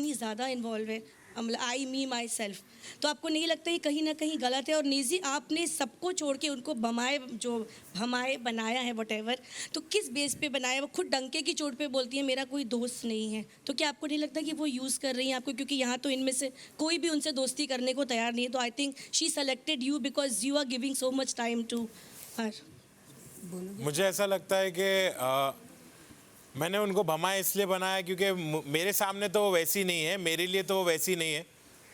इतनी ज़्यादा इन्वॉल्व है, आई मी माई सेल्फ, तो आपको नहीं लगता ये कहीं ना कहीं गलत है? और निजी आपने सबको छोड़ के उनको भमाए बनाया है वटेवर, तो किस बेस पे बनाया? वो खुद डंके की चोट पे बोलती है मेरा कोई दोस्त नहीं है, तो क्या आपको नहीं लगता कि वो यूज़ कर रही हैं आपको? क्योंकि यहाँ तो इनमें से कोई भी उनसे दोस्ती करने को तैयार नहीं है, तो I think she selected you because you are giving so much time to her. मुझे ऐसा लगता है कि मैंने उनको भमाए इसलिए बनाया क्योंकि मेरे सामने तो वो वैसी नहीं है, मेरे लिए तो वो वैसी नहीं है,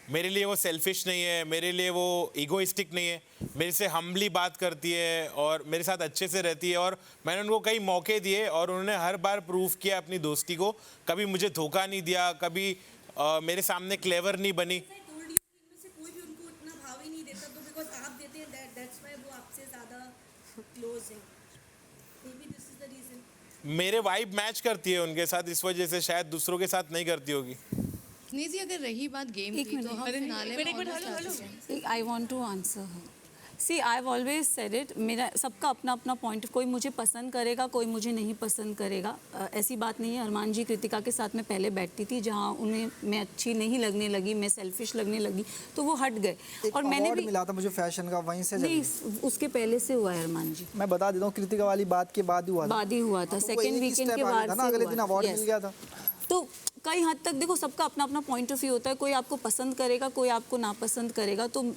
मेरे लिए वो सेल्फिश नहीं है, मेरे लिए वो ईगोइस्टिक नहीं है, मेरे से हम्बली बात करती है और मेरे साथ अच्छे से रहती है। और मैंने उनको कई मौके दिए और उन्होंने हर बार प्रूव किया अपनी दोस्ती को, कभी मुझे धोखा नहीं दिया, कभी मेरे सामने क्लेवर नहीं बनी। कोई भी उनको उतना भाव ही नहीं देता, तो बिकॉज आप देते हैं दैट्स व्हाई वो आपसे ज़्यादा क्लोज है, maybe this is the reason. मेरे वाइब मैच करती है उनके साथ, इस वजह से शायद दूसरों के साथ नहीं करती होगी। निजी, अगर रही बात गेम की, तो हम फिनाले में I want to answer her. See I have always said it, मेरा सबका अपना अपना पॉइंट, कोई मुझे पसंद करेगा, कोई मुझे नहीं पसंद करेगा, ऐसी बात नहीं है। अरमान जी कृतिका के साथ मैं पहले बैठती थी, जहाँ उन्हें मैं अच्छी नहीं लगने लगी, मैं सेल्फिश लगने लगी, तो वो हट गए। और मैंने भी मिला था मुझे फैशन का, वहीं से नहीं, उसके पहले से हुआ है अरमान जी। मैं बता देता हूँ, कृतिका वाली बात के बाद ही हुआ था। बाद ही हुआ था, सेकेंड वीकेंड के बाद ना, अगले दिन अवार्ड मिल गया था। तो कई हद तक देखो, सबका अपना अपना पॉइंट ऑफ व्यू होता है, कोई आपको पसंद करेगा, कोई आपको नापसंद करेगा। तो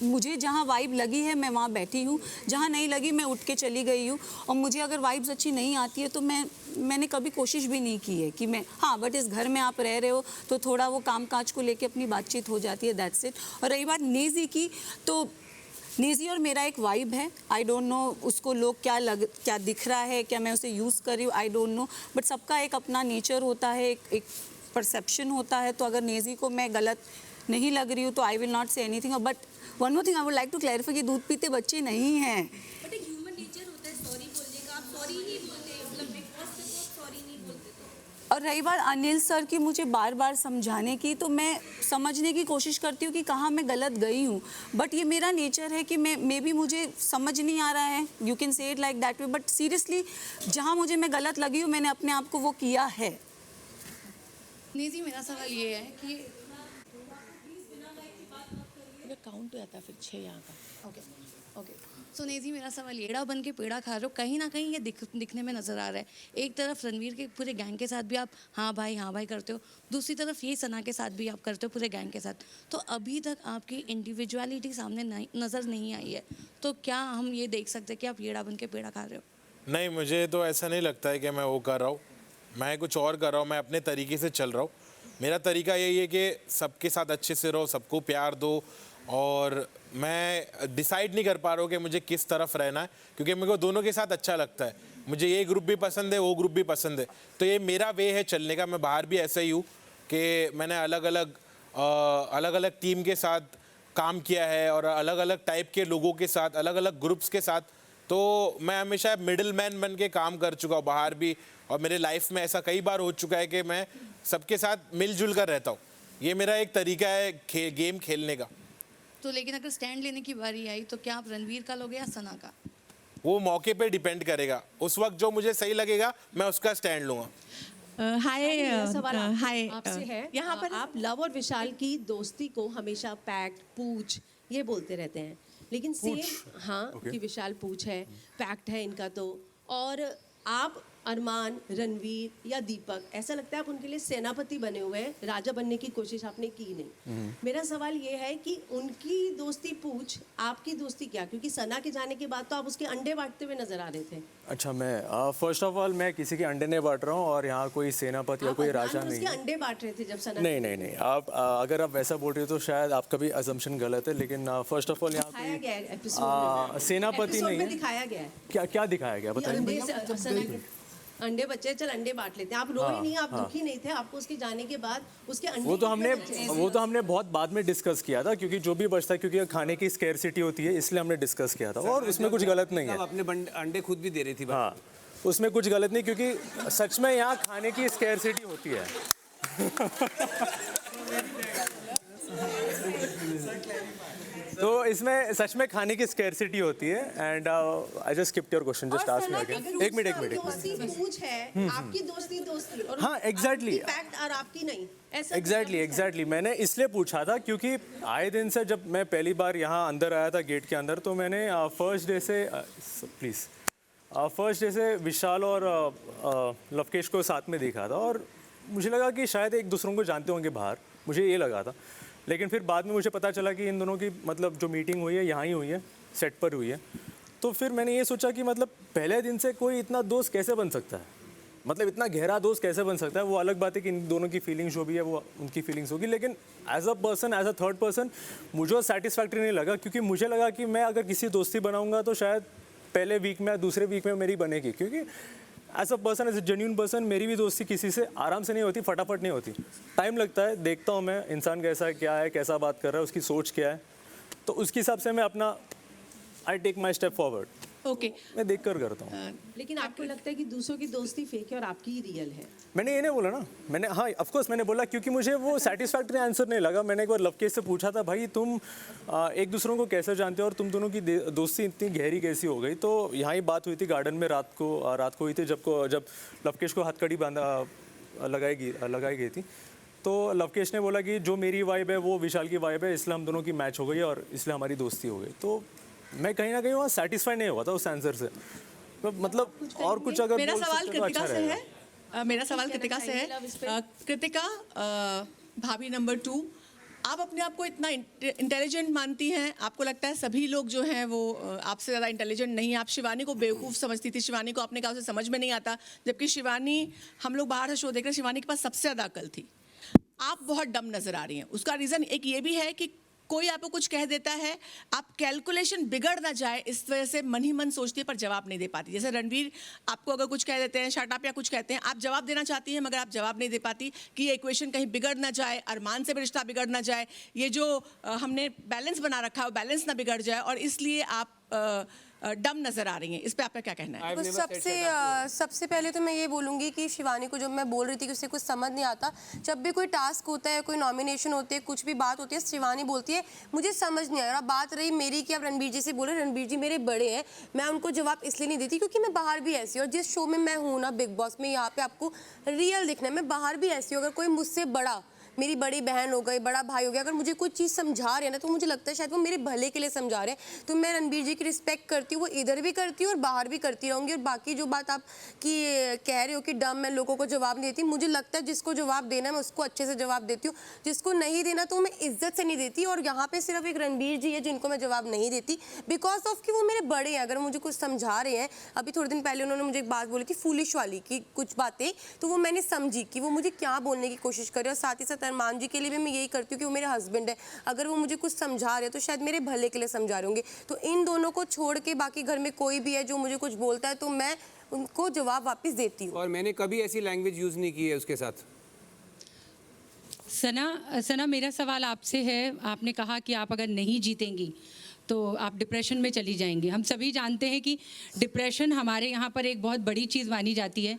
मुझे जहाँ वाइब लगी है मैं वहाँ बैठी हूँ, जहाँ नहीं लगी मैं उठ के चली गई हूँ। और मुझे अगर वाइब्स अच्छी नहीं आती है तो मैंने कभी कोशिश भी नहीं की है कि मैं, हाँ, बट इस घर में आप रह रहे हो तो थोड़ा वो काम काज को लेके अपनी बातचीत हो जाती है, दैट्स इट। और रही बात नेजी की, तो नेजी और मेरा एक वाइब है, आई डोंट नो उसको लोग क्या दिख रहा है, क्या मैं उसे यूज़ कर रही हूँ, आई डोंट नो, बट सबका एक अपना नेचर होता है, एक परसेप्शन होता है। तो अगर नेजी को मैं गलत नहीं लग रही हूँ तो I will not say anything. But one more thing I would like to clarify कि दूध पीते बच्चे नहीं हैं। बट एक ह्यूमन नेचर होता है सॉरी बोलने का, आप सॉरी नहीं बोलते, मतलब बिग बॉस में तो सॉरी नहीं बोलते। तो और रही बात अनिल सर की मुझे बार बार समझाने की, तो मैं समझने की कोशिश करती हूँ कि कहाँ मैं गलत गई हूँ, बट ये मेरा नेचर है कि मे बी मुझे समझ नहीं आ रहा है, you can say it like that way, but seriously जहाँ मुझे मैं गलत लगी हूँ मैंने अपने आप को वो किया है। निजी, मेरा सवाल ये है कि काउंट हो जाता है फिर 6 यहाँ का। ओके सो नेजी, मेरा सवाल येड़ा बन के पेड़ा खा रहे हो, कहीं ना कहीं ये दिखने में नज़र आ रहा है। एक तरफ रणवीर के पूरे गैंग के साथ भी आप हाँ भाई करते हो, दूसरी तरफ ये सना के साथ भी आप करते हो पूरे गैंग के साथ, तो अभी तक आपकी इंडिविजुअलिटी सामने नज़र नहीं आई है। तो क्या हम ये देख सकते हैं कि आप येड़ा बन के पेड़ा खा रहे हो? नहीं, मुझे तो ऐसा नहीं लगता है कि मैं वो कर रहा हूँ, मैं कुछ और कर रहा हूँ, मैं अपने तरीके से चल रहा हूँ। मेरा तरीका यही है कि सबके साथ अच्छे से रहो, सबको प्यार दो, और मैं डिसाइड नहीं कर पा रहा हूँ कि मुझे किस तरफ रहना है, क्योंकि मेरे को दोनों के साथ अच्छा लगता है। मुझे ये ग्रुप भी पसंद है, वो ग्रुप भी पसंद है, तो ये मेरा वे है चलने का। मैं बाहर भी ऐसा ही हूँ कि मैंने अलग अलग टीम के साथ काम किया है और अलग अलग टाइप के लोगों के साथ, अलग अलग ग्रुप्स के साथ, तो मैं हमेशा मिडिल मैन बन के काम कर चुका हूँ बाहर भी, और मेरे लाइफ में ऐसा कई बार हो चुका है कि मैं सबके साथ मिलजुल कर रहता हूँ। ये मेरा एक तरीका है गेम खेलने का। तो लेकिन अगर स्टैंड लेने की बारी आई तो क्या आप रणवीर का लोगे या सना का? वो मौके पे डिपेंड करेगा, उस वक्त जो मुझे सही लगेगा मैं उसका स्टैंड लूँगा। हाय आपसे है, यहाँ पर आप लव और विशाल की दोस्ती को हमेशा पैक्ट पूछ ये बोलते रहते हैं, लेकिन सेम हाँ कि विशाल पूछ है, पैक्ट है इनका तो, और आप अरमान, रणवीर या दीपक, ऐसा लगता है आप उनके लिए सेनापति बने हुए हैं, राजा बनने की कोशिश आपने की नहीं। मेरा सवाल ये है कि उनकी दोस्ती पूछ, आपकी दोस्ती क्या? क्योंकि सना के जाने के बाद तो आप उसके अंडे बांटते हुए नजर आ रहे थे। अच्छा, मैं फर्स्ट ऑफ ऑल मैं किसी के अंडे नहीं बांट रहा हूँ, और यहाँ कोई सेनापति या कोई राजा नहीं है। अंडे बांट रहे थे जब सना? नहीं, आप अगर आप वैसा बोल रहे हो तो शायद आपका भी अजम्पशन गलत है, लेकिन फर्स्ट ऑफ ऑल यहाँ सेनापति नहीं है। दिखाया गया है। क्या दिखाया गया बताइए। अंडे बच्चे, चल अंडे बांट लेते हैं। आप रोए नहीं, आप दुखी नहीं थे, आपको उसके जाने के बाद उसके अंडे वो तो हमने बहुत बाद में डिस्कस किया था, क्योंकि जो भी बचता है, क्योंकि खाने की स्कैरसिटी होती है, इसलिए हमने डिस्कस किया था, और उसमें कुछ गलत नहीं है। अपने अंडे खुद भी दे रही थी। हाँ, उसमें कुछ गलत नहीं, क्योंकि सच में यहाँ खाने की स्कैरसिटी होती है। तो इसमें सच में खाने की स्कैरसिटी होती है and I just skipped your question just ask me again एक मिनट दोस्ती पूछ है, आपकी दोस्ती और हाँ, exactly. आपकी पैक्ट और आपकी नहीं, ऐसा एग्जैक्टली मैंने इसलिए पूछा था क्योंकि आए दिन से जब मैं पहली बार यहाँ अंदर आया था गेट के अंदर तो मैंने फर्स्ट डे से विशाल और लवकेश को साथ में देखा था और मुझे लगा कि शायद एक दूसरों को जानते होंगे बाहर, मुझे ये लगा था। लेकिन फिर बाद में मुझे पता चला कि इन दोनों की मतलब जो मीटिंग हुई है यहाँ ही हुई है, सेट पर हुई है। तो फिर मैंने ये सोचा कि मतलब पहले दिन से कोई इतना दोस्त कैसे बन सकता है, मतलब इतना गहरा दोस्त कैसे बन सकता है। वो अलग बात है कि इन दोनों की फीलिंग्स जो भी है वो उनकी फीलिंग्स होगी, लेकिन as a person, as a third person मुझे सेटिस्फैक्ट्री नहीं लगा क्योंकि मुझे लगा कि मैं अगर किसी दोस्ती बनाऊंगा तो शायद पहले वीक में या दूसरे वीक में मेरी बनेगी, क्योंकि as a person, as a genuine person मेरी भी दोस्ती किसी से आराम से नहीं होती, फटाफट नहीं होती, टाइम लगता है। देखता हूँ मैं इंसान कैसा है, क्या है, कैसा बात कर रहा है, उसकी सोच क्या है, तो उसके हिसाब से मैं अपना I take my step forward. Okay, मैं देख कर करता हूँ। लेकिन आपको लगता है कि दूसरों की दोस्ती फेक है और आपकी ही रियल है? मैंने ये नहीं बोला ना, मैंने हाँ ऑफकोर्स मैंने बोला क्योंकि मुझे वो सेटिस्फैक्ट्री आंसर नहीं लगा। मैंने एक बार लवकेश से पूछा था, भाई तुम एक दूसरों को कैसे जानते हो और तुम दोनों की दोस्ती इतनी गहरी कैसी हो गई। तो यहाँ ही बात हुई थी गार्डन में, रात को हुई थी जब लवकेश को हथकड़ी लगाई गई थी। तो लवकेश ने बोला कि जो मेरी वाइब है वो विशाल की वाइब है, इसलिए हम दोनों की मैच हो गई और इसलिए हमारी दोस्ती हो गई। तो मैं कहीं ना कहीं वहाँ सेटिस्फाई नहीं हुआ था उस आंसर से। तो मतलब और कुछ अगर मेरा बोल सवाल सकते तो कृतिका अच्छा से रहेगा। है मेरा सवाल कृतिका से है कृतिका, भाभी नंबर 2, आप अपने आप को इतना इंटेलिजेंट मानती हैं, आपको लगता है सभी लोग जो हैं वो आपसे ज़्यादा इंटेलिजेंट नहीं है। आप शिवानी को बेवकूफ़ समझती थी, शिवानी को आपने कहा उसे समझ में नहीं आता, जबकि शिवानी, हम लोग बाहर से शो देख रहे हैं, शिवानी के पास सबसे ज़्यादा अकल थी। आप बहुत डम नज़र आ रही हैं। उसका रीज़न एक ये भी है कि कोई आपको कुछ कह देता है, आप कैलकुलेशन बिगड़ ना जाए इस वजह से मन ही मन सोचती है पर जवाब नहीं दे पाती। जैसे रणवीर आपको अगर कुछ कह देते हैं, शट अप या कुछ कहते हैं, आप जवाब देना चाहती हैं मगर आप जवाब नहीं दे पाती कि ये इक्वेशन कहीं बिगड़ ना जाए, अरमान से भी रिश्ता बिगड़ ना जाए, ये जो हमने बैलेंस बना रखा है वो बैलेंस ना बिगड़ जाए, और इसलिए आप डम नजर आ रही हैं। इस पे आपका क्या कहना है? तो सबसे पहले तो मैं ये बोलूँगी कि शिवानी को, जब मैं बोल रही थी कि उसे कुछ समझ नहीं आता, जब भी कोई टास्क होता है, कोई नॉमिनेशन होती है, कुछ भी बात होती है, शिवानी बोलती है मुझे समझ नहीं आया। अब बात रही मेरी कि आप रणबीर जी से बोले, रणबीर जी मेरे बड़े हैं, मैं उनको जवाब इसलिए नहीं देती क्योंकि मैं बाहर भी ऐसी हूँ, और जिस शो में मैं हूँ ना, बिग बॉस में, यहाँ पे आपको रियल दिखना है, मैं बाहर भी ऐसी हूँ। अगर कोई मुझसे बड़ा, मेरी बड़ी बहन हो गई, बड़ा भाई हो गया, अगर मुझे कोई चीज़ समझा रहे हैं ना, तो मुझे लगता है शायद वो मेरे भले के लिए समझा रहे हैं। तो मैं रणबीर जी की रिस्पेक्ट करती हूँ, वो इधर भी करती हूँ और बाहर भी करती रहूँगी। और बाकी जो बात आप की कह रहे हो कि डम, मैं लोगों को जवाब नहीं देती, मुझे लगता है जिसको जवाब देना है मैं उसको अच्छे से जवाब देती हूँ, जिसको नहीं देना तो मैं इज्जत से नहीं देती। और यहाँ पे सिर्फ एक रणबीर जी है जिनको मैं जवाब नहीं देती, बिकॉज ऑफ कि वो मेरे बड़े हैं। अगर मुझे कुछ समझा रहे हैं, अभी थोड़े दिन पहले उन्होंने मुझे एक बात बोली थी फूलिश वाली की, कुछ बातें, तो वो मैंने समझी कि वो मुझे क्या बोलने की कोशिश करे। और साथ ही साथ अरमान जी के लिए मैं यही करती हूँ कि वो मेरे हस्बैंड है, अगर वो मुझे कुछ समझा रहे हैं तो शायद मेरे भले के लिए समझा रहे होंगे। तो इन दोनों को छोड़ के बाकी घर में कोई भी है जो मुझे कुछ बोलता है तो मैं उनको जवाब वापस देती हूँ। और मैंने कभी ऐसी लैंग्वेज यूज़ नहीं की है उसके साथ। सना मेरा सवाल आपसे है, आपने कहा कि आप अगर नहीं जीतेंगी तो आप डिप्रेशन में चली जाएंगी। हम सभी जानते हैं कि डिप्रेशन हमारे यहाँ पर एक बहुत बड़ी चीज़ मानी जाती है,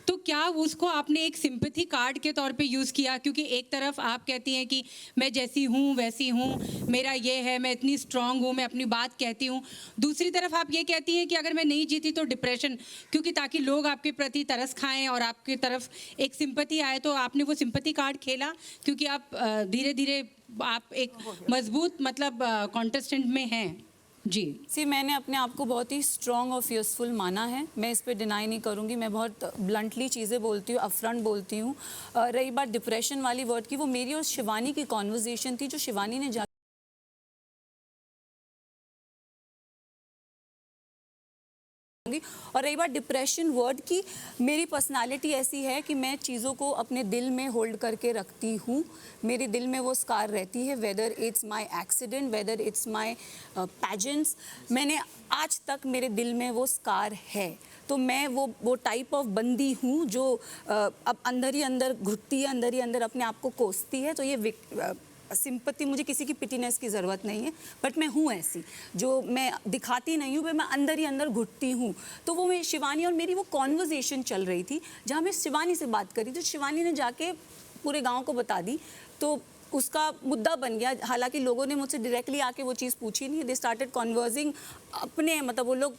तो क्या उसको आपने एक सिंपैथी कार्ड के तौर पे यूज़ किया? क्योंकि एक तरफ आप कहती हैं कि मैं जैसी हूँ वैसी हूँ, मेरा ये है, मैं इतनी स्ट्रांग हूँ, मैं अपनी बात कहती हूँ, दूसरी तरफ आप ये कहती हैं कि अगर मैं नहीं जीती तो डिप्रेशन, क्योंकि ताकि लोग आपके प्रति तरस खाएं और आपकी तरफ एक सिंपैथी आए। तो आपने वो सिंपैथी कार्ड खेला क्योंकि आप धीरे धीरे आप एक मजबूत मतलब कॉन्टेस्टेंट में हैं जी। मैंने अपने आप को बहुत ही स्ट्रॉन्ग और फियर्सफुल माना है, मैं इस पर डिनाई नहीं करूँगी, मैं बहुत ब्लंटली चीज़ें बोलती हूँ, अपफ्रंट बोलती हूँ। रही बात डिप्रेशन वाली वर्ड की, वो मेरी और शिवानी की कॉन्वर्जेशन थी, जो शिवानी ने और रही बात डिप्रेशन वर्ड की, मेरी पर्सनालिटी ऐसी है कि मैं चीज़ों को अपने दिल में होल्ड करके रखती हूँ, मेरे दिल में वो स्कार रहती है, whether it's my accident, whether it's my pageants, मैंने आज तक मेरे दिल में वो स्कार है। तो मैं वो टाइप ऑफ बंदी हूँ जो अब अंदर ही अंदर घुटती है, अंदर ही अंदर अपने आप को कोसती है। तो ये सिंपत्ति, मुझे किसी की पिटीनेस की ज़रूरत नहीं है, बट मैं हूँ ऐसी, जो मैं दिखाती नहीं हूँ, मैं अंदर ही अंदर घुटती हूँ। तो वो मैं शिवानी और मेरी वो कॉन्वर्जेशन चल रही थी जहाँ मैं शिवानी से बात करी, तो शिवानी ने जाके पूरे गांव को बता दी। तो उसका मुद्दा बन गया। हालांकि लोगों ने मुझसे डायरेक्टली आके वो चीज़ पूछी नहीं, दे स्टार्टेड कन्वर्सिंग अपने, मतलब वो लोग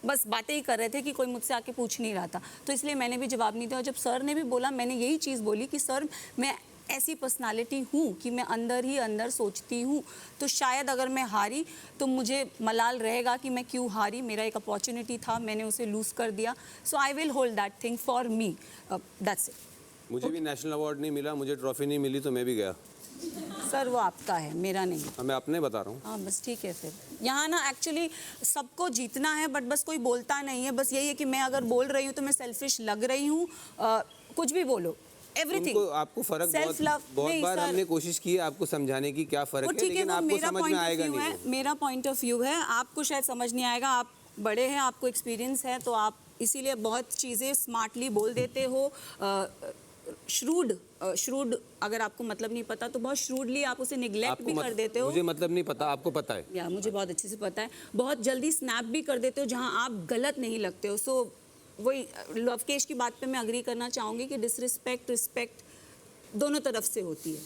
बस बातें ही कर रहे थे कि कोई मुझसे आके पूछ नहीं रहा था, तो इसलिए मैंने भी जवाब नहीं दिया। और जब सर ने भी बोला, मैंने यही चीज़ बोली कि सर मैं ऐसी पर्सनालिटी हूँ कि मैं अंदर ही अंदर सोचती हूँ, तो शायद अगर मैं हारी तो मुझे मलाल रहेगा कि मैं क्यों हारी, मेरा एक अपॉर्चुनिटी था, मैंने उसे लूज़ कर दिया, so I will hold that thing for me, that's it. मुझे भी नेशनल अवार्ड नहीं मिला, मुझे ट्रॉफी नहीं मिली, तो मैं भी गया। सर वो आपका है, मेरा नहीं। हाँ, मैं अपने बता रहा हूँ। हाँ बस ठीक है फिर। यहाँ ना एक्चुअली सबको जीतना है, बट बस कोई बोलता नहीं है। बस यही है कि मैं अगर बोल रही हूँ तो मैं सेल्फिश लग रही हूँ, कुछ भी बोलो, एवरीथिंग। आपको फर्क सेल्फ लव बहुत बार हमने कोशिश की है आपको समझाने की क्या फर्क है, लेकिन आपको समझ में आएगा नहीं। मेरा पॉइंट ऑफ व्यू है, आपको शायद समझ नहीं आएगा, आप बड़े हैं, आपको एक्सपीरियंस है, तो आप इसीलिए बहुत चीज़ें स्मार्टली बोल देते हो। श्रूड अगर आपको मतलब नहीं पता तो बहुत श्रूडली आप उसे निगलेक्ट भी कर देते हो। मुझे मतलब नहीं पता, आपको पता है। या मुझे बहुत अच्छे से पता है। बहुत जल्दी स्नैप भी कर देते हो जहां आप गलत नहीं लगते हो। सो वही लवकेश की बात पे मैं अग्री करना चाहूँगी कि डिसरिस्पेक्ट रिस्पेक्ट दोनों तरफ से होती है।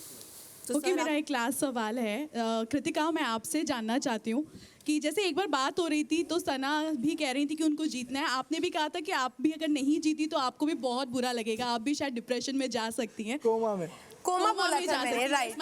तो ओके, मेरा एक लास्ट सवाल है। कृतिका, मैं आपसे जानना चाहती हूँ कि जैसे एक बार बात हो रही थी तो सना भी कह रही थी कि उनको जीतना है, आपने भी कहा था कि आप भी अगर नहीं जीती तो आपको भी बहुत बुरा लगेगा, आप भी शायद डिप्रेशन में जा सकती हैं, कोमा बोला था मैंने, राइट।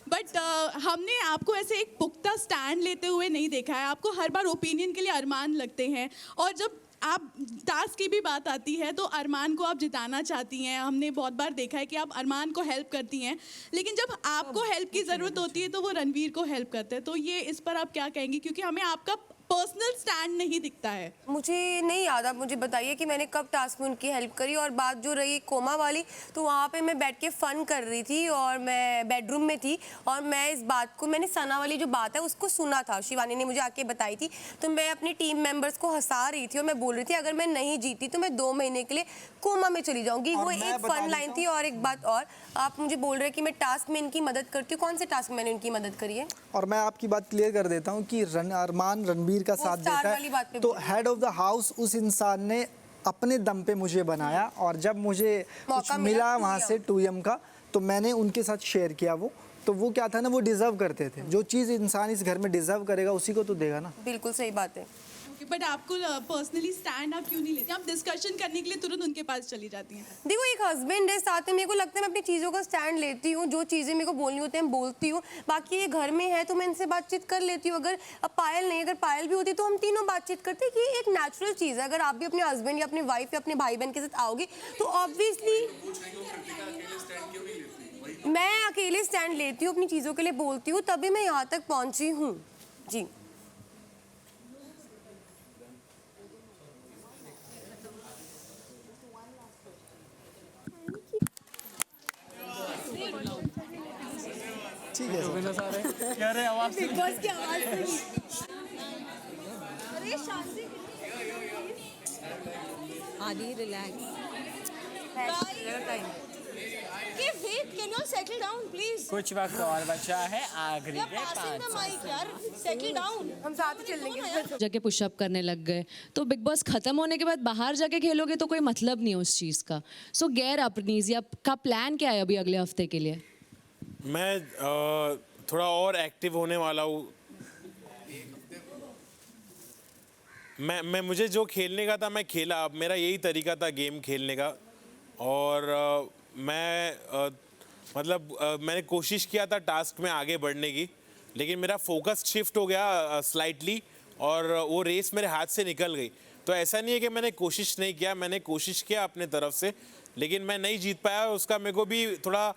बट हमने आपको ऐसे एक पुख्ता स्टैंड लेते हुए नहीं देखा है, आपको हर बार ओपिनियन के लिए अरमान लगते हैं, और जब आप टास्क की भी बात आती है तो अरमान को आप जिताना चाहती हैं। हमने बहुत बार देखा है कि आप अरमान को हेल्प करती हैं, लेकिन जब आपको हेल्प की ज़रूरत होती है तो वो रणवीर को हेल्प करते हैं। तो ये इस पर आप क्या कहेंगी, क्योंकि हमें आपका पर्सनल स्टैंड नहीं दिखता है। मुझे नहीं याद, आप मुझे बताइए कि मैंने कब टास्क में उनकी हेल्प करी। और बात जो रही कोमा वाली, तो वहाँ पे मैं बैठ के फ़न कर रही थी और मैं बेडरूम में थी, और मैं इस बात को, मैंने सना वाली जो बात है उसको सुना था, शिवानी ने मुझे आके बताई थी, तो मैं अपनी टीम मेंबर्स को हंसा रही थी और मैं बोल रही थी अगर मैं नहीं जीती तो मैं 2 महीने के लिए कोमा में चली जाऊँगी। वो एक फन लाइन थी। और एक बात और, आप मुझे बोल रहे हैं कि मैं टास्क में इनकी मदद करती हूँ, कौन से टास्क में मैंने उनकी मदद करी है? और मैं आपकी बात क्लियर कर देता हूँ कि अरमान रणबीर का साथ देता है, तो हेड ऑफ द हाउस उस इंसान ने अपने दम पे मुझे बनाया, और जब मुझे कुछ मिला वहाँ से 2M का, तो मैंने उनके साथ शेयर किया। वो क्या था ना, वो डिजर्व करते थे, जो चीज़ इंसान इस घर में डिजर्व करेगा उसी को तो देगा ना। बिल्कुल सही बात है। बट आपको पर्सनली स्टैंड आप क्यों नहीं लेते? आप डिस्कशन करने के लिए तुरंत उनके पास चली जाती हैं। देखो, एक हस्बैंड है साथ में, मेरे को लगता है मैं अपनी चीज़ों का स्टैंड लेती हूँ, जो चीज़ें मेरे को बोलनी होती हैं बोलती हूँ। बाकी ये घर में है तो मैं इनसे बातचीत कर लेती हूँ। अगर अब पायल नहीं, अगर पायल भी होती तो हम तीनों बातचीत करते। कि एक नेचुरल चीज़ है, अगर आप भी अपने हस्बैंड या अपनी वाइफ या अपने भाई बहन के साथ आओगे तो ऑब्वियसली मैं अकेले स्टैंड लेती हूँ, अपनी चीज़ों के लिए बोलती हूँ, तभी मैं यहाँ तक पहुँची हूँ। जी ठीक है क्या रहे आवाज बिग बॉस की आवाज अरे शांति आदि relax. Can you settle down please? कुछ वक्त और बचा है, आखिरी के 5 माइक यार, settle down। हम साथ ही चल लेंगे। जाके पुशअप करने लग गए, तो बिग बॉस खत्म होने के बाद बाहर जाके खेलोगे तो कोई मतलब नहीं है उस चीज़ का। सो गैर अपनीजी आपका प्लान क्या है अभी अगले हफ्ते के लिए? मैं थोड़ा और एक्टिव होने वाला हूँ। मैं मुझे जो खेलने का था मैं खेला, अब मेरा यही तरीका था गेम खेलने का। और मैंने कोशिश किया था टास्क में आगे बढ़ने की, लेकिन मेरा फोकस शिफ्ट हो गया स्लाइटली, और वो रेस मेरे हाथ से निकल गई। तो ऐसा नहीं है कि मैंने कोशिश नहीं किया, मैंने कोशिश किया अपने तरफ से, लेकिन मैं नहीं जीत पाया। उसका मेरे को भी थोड़ा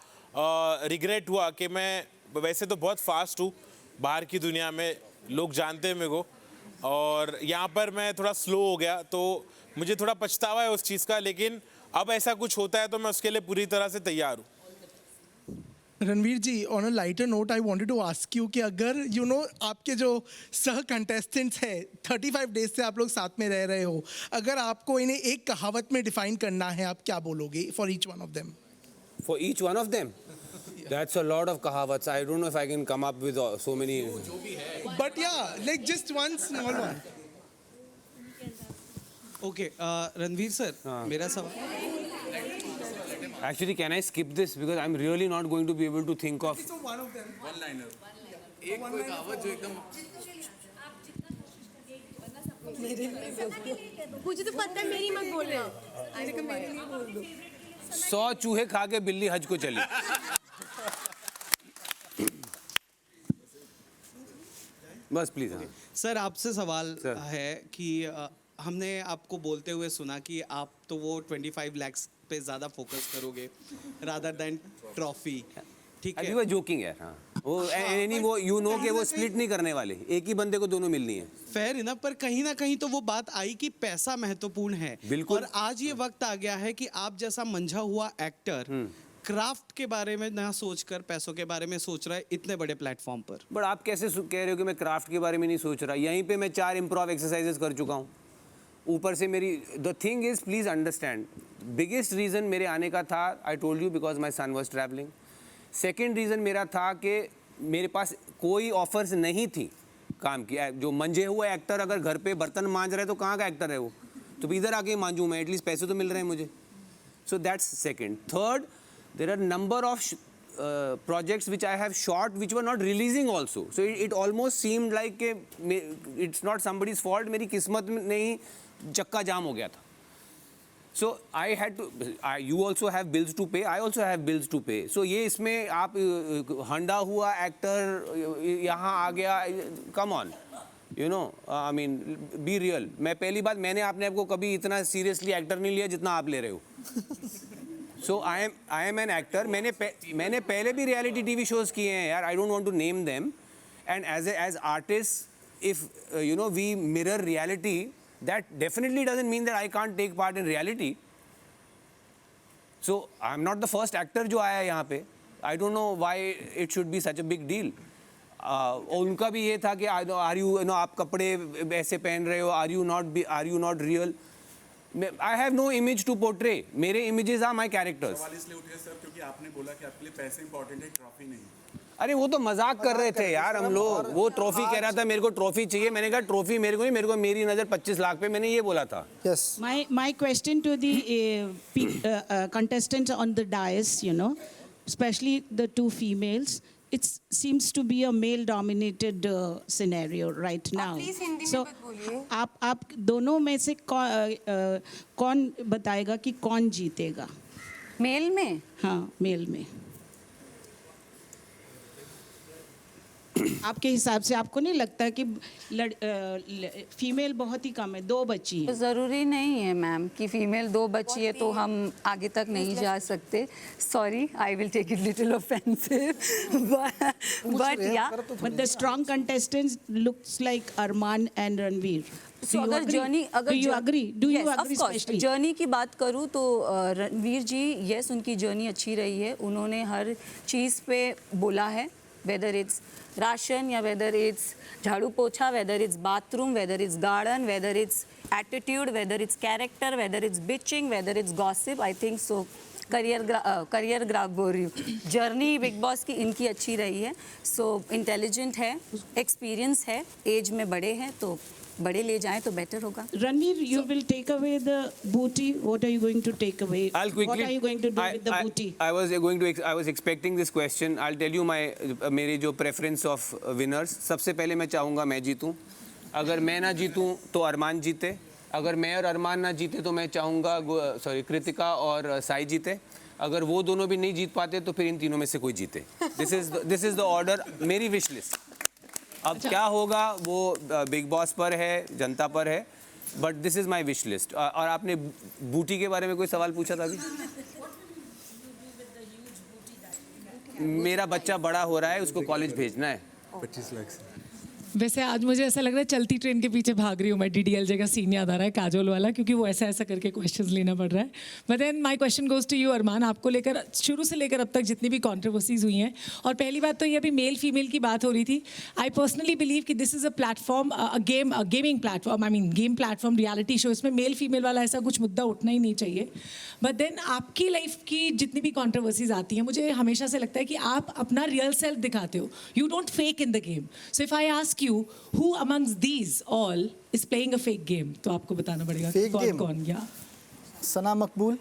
रिग्रेट हुआ कि मैं वैसे तो बहुत फास्ट हूँ, बाहर की दुनिया में लोग जानते हैं मेरे को, और यहाँ पर मैं थोड़ा स्लो हो गया, तो मुझे थोड़ा पछतावा है उस चीज़ का। लेकिन अब ऐसा कुछ होता है तो मैं उसके लिए पूरी तरह से तैयार हूँ। Ranveer ji, on a lighter note I wanted to ask you कि अगर आपके जो सह कंटेस्टेंट्स हैं 35 डेज से आप लोग साथ में रह रहे हो, अगर आपको इन्हें एक कहावत में डिफाइन करना है, आप क्या बोलोगे for each one of them? For each one of them? That's a lot of kahawats. I don't know if I can come up with so many. But yeah, like just one small one. Okay, Ranveer sir, मेरा सवाल Actually, can I skip this because I'm really not going to be able to think of. One liner. एक कोई कहावत जो एकदम मुझे तो पता है मेरी मत बोलना। 100 चूहे खा के बिल्ली हज को चली। बस प्लीज। हाँ सर, आपसे सवाल है कि हमने आपको बोलते हुए सुना कि आप तो वो 25 lakhs पे ज़्यादा फोकस करोगे रादर देन ट्रॉफी, ठीक है? अभी वो जोकिंग है। हाँ वो यू नो कि वो स्प्लिट नहीं करने वाले, एक ही बंदे को दोनों मिलनी है। फेयर इनफ, पर कहीं ना कहीं तो वो बात आई कि पैसा महत्वपूर्ण है। बिल्कुल। और आज ये वक्त आ गया है कि आप जैसा मंझा हुआ एक्टर क्राफ्ट के बारे में ना सोचकर पैसों के बारे में सोच रहा है इतने बड़े प्लेटफॉर्म पर। बट आप कैसे कह रहे हो कि मैं क्राफ्ट के बारे में नहीं सोच रहा? यहीं पे मैं 4 इम्प्रोव एक्सरसाइजेस कर चुका हूँ। ऊपर से मेरी the thing is, please understand, biggest reason मेरे आने का था, I told you, because my son was travelling. Second reason मेरा था कि मेरे पास कोई ऑफर्स नहीं थी काम की। जो मंझे हुए एक्टर अगर घर पे बर्तन मांज रहे तो कहाँ का एक्टर है वो? तो इधर आके मांजूँ मैं, एटलीस्ट पैसे तो मिल रहे हैं मुझे। So that's second. Third, there are number of projects which I have shot which were not releasing also, so it almost seemed like it's not somebody's fault, मेरी किस्मत में नहीं चक्का जाम हो गया था। So I had to, you also have bills to pay, I also have bills to pay, so ये इसमें आप हंडा हुआ एक्टर यहाँ आ गया, come on, you know, I mean be real। मैं पहली बात, मैंने अपने आप को कभी इतना सीरियसली एक्टर नहीं लिया जितना आप ले रहे हो। So I am an actor। मैंने पहले भी रियलिटी टीवी शोज किए हैं यार, I don't want to name them, and as artists, if you know we mirror reality, that definitely doesn't mean that I can't take part in reality। So I'm not the first actor जो आया यहाँ पे, I don't know why it should be such a big deal। उनका भी ये था कि are you know आप कपड़े ऐसे पहन रहे हो, are you not real। I have no image to portray, मेरे images are my characters। सवाल इसलिए उठ गया सर क्योंकि आपने बोला कि आपके लिए पैसे इंपॉर्टेंट है, ट्रॉफी नहीं। अरे वो तो मजाक कर रहे थे यार हम लोग। वो ट्रॉफी कह रहा था, मेरे को ट्रॉफी चाहिए। मैंने कहा ट्रॉफी मेरे को नहीं, मेरे को मेरी नज़र 25 लाख पे, मैंने ये बोला था। Yes। My question to the contestants on the dais, you know, especially the 2 females, it seems to be a male dominated scenario right now। Please Hindi में So मत बोलिए। आप दोनों में से कौन बताएगा कि कौन जीतेगा? मेल में? हाँ, मेल में। आपके हिसाब से आपको नहीं लगता कि फीमेल बहुत ही कम है, 2 बच्ची हैं? ज़रूरी नहीं है मैम कि फीमेल 2 बच्ची है तो हम आगे तक नहीं जा सकते। Sorry, I will take it little offensive, but yeah but the strong contestants looks like Armaan and Ranveer. So, अगर journey, do you agree especially journey की बात करूँ तो रणवीर जी, यस, उनकी जर्नी अच्छी रही है। उन्होंने हर चीज़ पे बोला है, वेदर इट्स राशन या वेदर इट्स झाड़ू पोछा, whether it's bathroom, whether it's garden, whether it's attitude, whether it's character, whether it's bitching, whether it's gossip. I think so career graph बोल रही हूँ, जर्नी बिग बॉस की इनकी अच्छी रही है। सो इंटेलिजेंट है, एक्सपीरियंस है, एज में बड़े हैं, तो बड़े ले जाएं तो बेटर होगा। Ranveer, you will take away the booty. What are you going to take away? I'll quickly, what are you going to do with the booty? I was expecting this question। I'll tell you मेरी जो preference of winners। सबसे पहले मैं चाहूँगा मैं जीतूँ। अगर मैं ना जीतूँ तो अरमान जीते। अगर मैं और अरमान ना जीते तो मैं चाहूँगा कृतिका और साई जीते। अगर वो दोनों भी नहीं जीत पाते तो फिर इन तीनों में से कोई जीते। This is the order, मेरी wish list। अब क्या होगा वो बिग बॉस पर है, जनता पर है, but this is my wish list. और आपने बूटी के बारे में कोई सवाल पूछा था अभी? मेरा बच्चा बड़ा हो रहा है, उसको कॉलेज भेजना है। 25 लाख से। वैसे आज मुझे ऐसा लग रहा है चलती ट्रेन के पीछे भाग रही हूँ मैं। DDLJ का सीन याद आ रहा है, काजोल वाला, क्योंकि वो ऐसा ऐसा करके क्वेश्चंस लेना पड़ रहा है। But then my question goes to you Armaan. आपको लेकर शुरू से लेकर अब तक जितनी भी कॉन्ट्रोवर्सीज हुई हैं, और पहली बात तो ये अभी मेल फीमेल की बात हो रही थी। आई पर्सनली बिलीव कि this is a platform, gaming platform, I mean game platform, reality show. इसमें मेल फीमेल वाला ऐसा कुछ मुद्दा उठना ही नहीं चाहिए। बट देन आपकी लाइफ की जितनी भी कॉन्ट्रोवर्सीज आती हैं, मुझे हमेशा से लगता है कि आप अपना रियल सेल्फ दिखाते हो। You don't fake in the game. So if I ask you who amongst these all is playing a fake game, तो आपको बताना पड़ेगा कौन कौन। या सना मकबूल,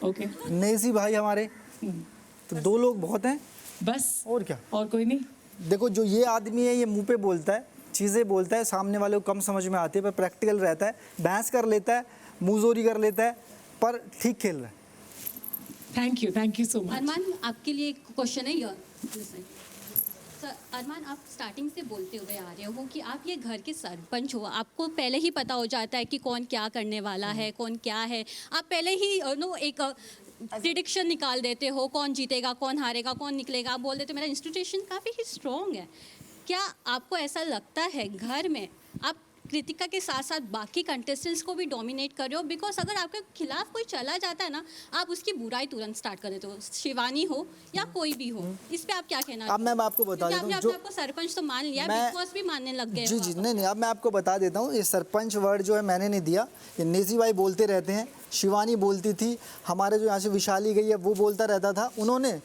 ओके नेजी भाई हमारे, तो 2 लोग बहुत हैं बस, और क्या। और कोई नहीं। देखो जो ये आदमी है ये मुंह पे बोलता है, चीज़ें बोलता है, सामने वाले को कम समझ में आती है, पर प्रैक्टिकल रहता है, बहस कर लेता है, मुंहजोरी कर लेता है, पर ठीक खेल रहा है। Thank you so much. Armaan, आपके लिए एक क्वेश्चन है यार। सर अरमान, आप स्टार्टिंग से बोलते हुए आ रहे हो कि आप ये घर के सरपंच हो, आपको पहले ही पता हो जाता है कि कौन क्या करने वाला है, कौन क्या है। आप पहले ही एक प्रिडिक्शन निकाल देते हो, कौन जीतेगा, कौन हारेगा, कौन निकलेगा। आप बोल देते हो मेरा इंस्टीट्यूशन काफ़ी ही स्ट्रॉन्ग है। क्या आपको ऐसा लगता है घर में आप कृतिका के साथ साथ बाकी कंटेस्टेंट्स को भी डोमिनेट कर रहे हो? बिकॉज अगर आपके खिलाफ कोई चला जाता है ना, आप उसकी बुराई तुरंत स्टार्ट कर देते हो, शिवानी हो या कोई भी हो। इस पे आप क्या कहना? अब मैं आपको बता देता हूँ, जो आपको सरपंच तो मान लिया, बिग बॉस भी मानने लग गए। जी नहीं, अब मैं आपको बता देता हूँ, ये सरपंच वर्ड जो है मैंने नहीं दिया, ये नेजी भाई बोलते रहते हैं, शिवानी बोलती थी, हमारे जो यहाँ से विशाली गई है वो बोलता रहता था, उन्होंने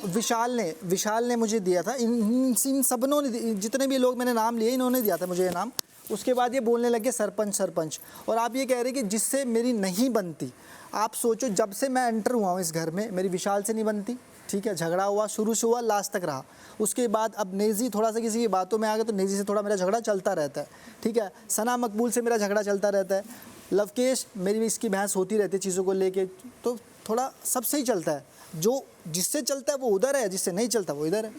विशाल ने मुझे दिया था। इन सबनों ने, जितने भी लोग मैंने नाम लिए, इन्होंने दिया था मुझे ये नाम। उसके बाद ये बोलने लगे सरपंच। और आप ये कह रहे कि जिससे मेरी नहीं बनती, आप सोचो जब से मैं एंटर हुआ हूँ इस घर में, मेरी विशाल से नहीं बनती, ठीक है, झगड़ा हुआ, शुरू से हुआ, लास्ट तक रहा। उसके बाद अब नेजी थोड़ा सा किसी की बातों में आ गया तो नेजी से थोड़ा मेरा झगड़ा चलता रहता है, ठीक है। सना मकबूल से मेरा झगड़ा चलता रहता है, लवकेश मेरी भी इसकी बहस होती रहती है चीज़ों को लेके, तो थोड़ा सबसे ही चलता है। जो जिससे चलता है वो उधर है, जिससे नहीं चलता वो इधर है।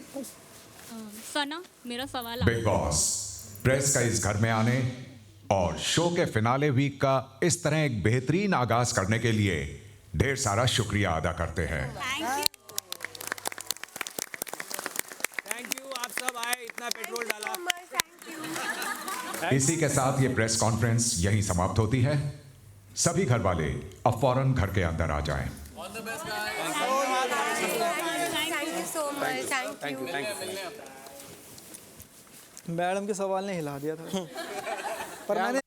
सना, मेरा सवाल बिग बॉस प्रेस का इस घर में आने और शो के फिनाले वीक का इस तरह एक बेहतरीन आगाज करने के लिए ढेर सारा शुक्रिया अदा करते हैं। थैंक यू, आप सब आए, इतना पेट्रोल डाला। इसी के साथ ये प्रेस कॉन्फ्रेंस यहीं समाप्त होती है। सभी घर वाले अब फौरन घर के अंदर आ जाएं। Thank you. मैडम के सवाल ने हिला दिया था। पर मैंने